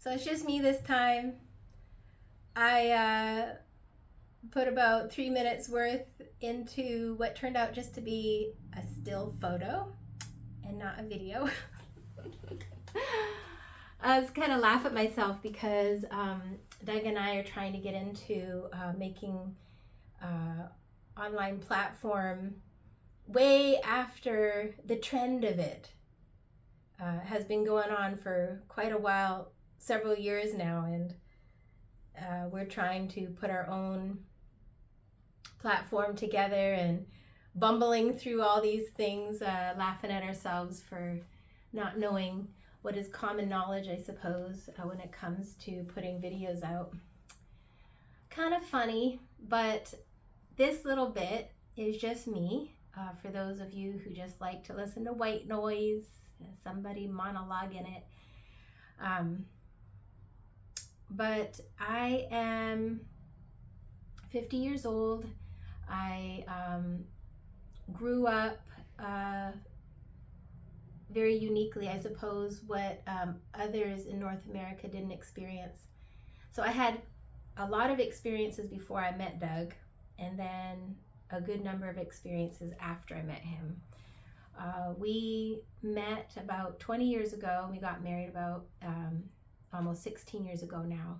So it's just me this time. I put about 3 minutes worth into what turned out just to be a still photo and not a video. I was kind of laugh at myself because Doug and I are trying to get into making online platform way after the trend of it has been going on for quite a while, several years now, and we're trying to put our own platform together and bumbling through all these things, laughing at ourselves for not knowing what is common knowledge, I suppose, when it comes to putting videos out. Kind of funny, but this little bit is just me. For those of you who just like to listen to white noise, somebody monologue in it. But I am 50 years old. I grew up very uniquely, I suppose, what others in North America didn't experience. So I had a lot of experiences before I met Doug, and then a good number of experiences after I met him. We met about 20 years ago. We got married about almost 16 years ago now.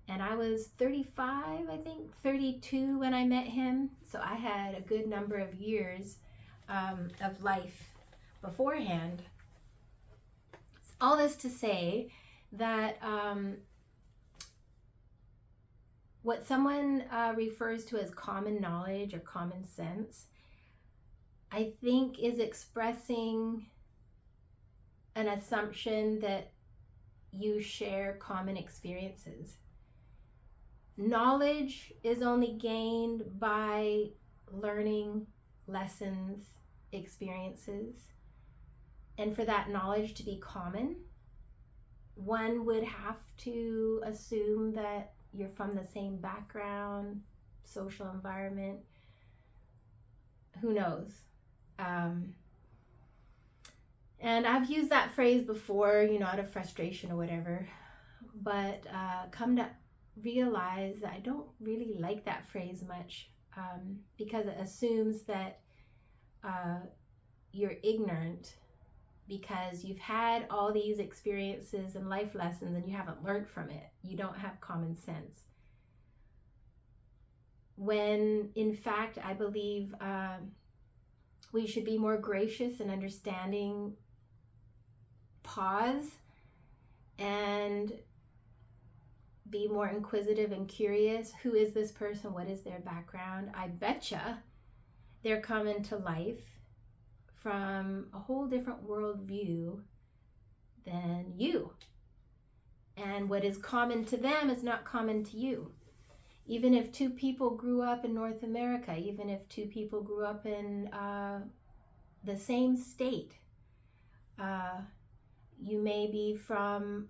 And I was 35, I think, 32 when I met him. So I had a good number of years of life beforehand. All this to say that what someone refers to as common knowledge or common sense, I think is expressing an assumption that you share common experiences. Knowledge is only gained by learning lessons, experiences. And for that knowledge to be common, one would have to assume that you're from the same background, social environment. Who knows? And I've used that phrase before, out of frustration or whatever, but come to realize that I don't really like that phrase much because it assumes that you're ignorant because you've had all these experiences and life lessons and you haven't learned from it. You don't have common sense. When in fact, I believe we should be more gracious and understanding, pause, and be more inquisitive and curious. Who is this person? What is their background? I betcha they're coming to life from a whole different worldview than you. And what is common to them is not common to you. Even if two people grew up in North America, even if two people grew up in the same state, you may be from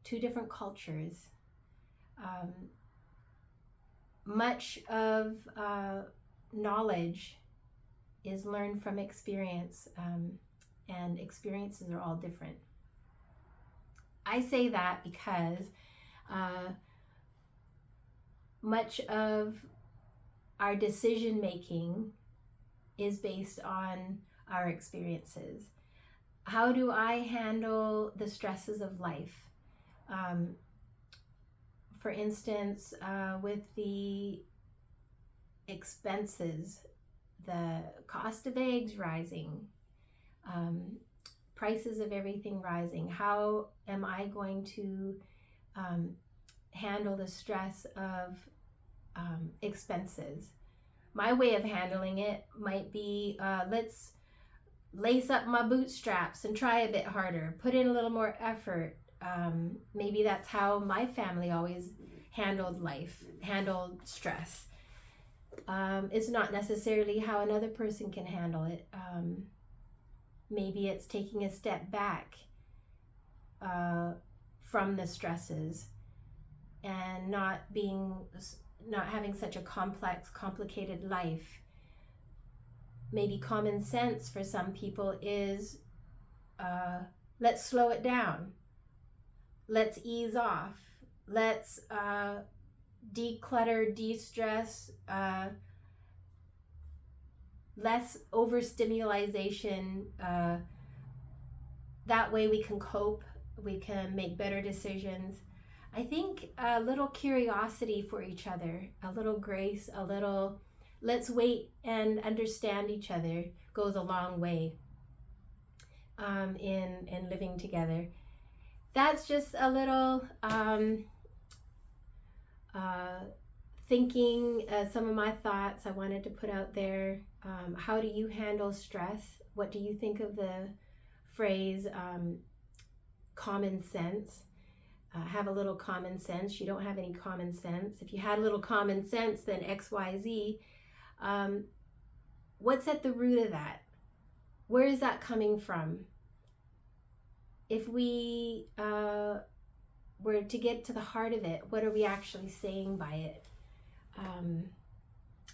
two different cultures. Much of knowledge is learned from experience, and experiences are all different. I say that because much of our decision making is based on our experiences. How do I handle the stresses of life? For instance, with the expenses, the cost of eggs rising, prices of everything rising, how am I going to handle the stress of expenses? My way of handling it might be, let's lace up my bootstraps and try a bit harder, put in a little more effort. Maybe that's how my family always handled life, handled stress. It's not necessarily how another person can handle it. Maybe it's taking a step back from the stresses and not having such a complex, complicated life. Maybe common sense for some people is let's slow it down. let's ease off. Let's declutter, de-stress, less overstimulation. That way we can cope, we can make better decisions. I think a little curiosity for each other, a little grace, a little let's wait and understand each other goes a long way in living together. That's just a little thinking, some of my thoughts I wanted to put out there. How do you handle stress? What do you think of the phrase common sense? Have a little common sense. You don't have any common sense. If you had a little common sense, then XYZ. What's at the root of that? Where is that coming from? If we were to get to the heart of it, what are we actually saying by it?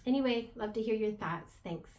Anyway, love to hear your thoughts. Thanks.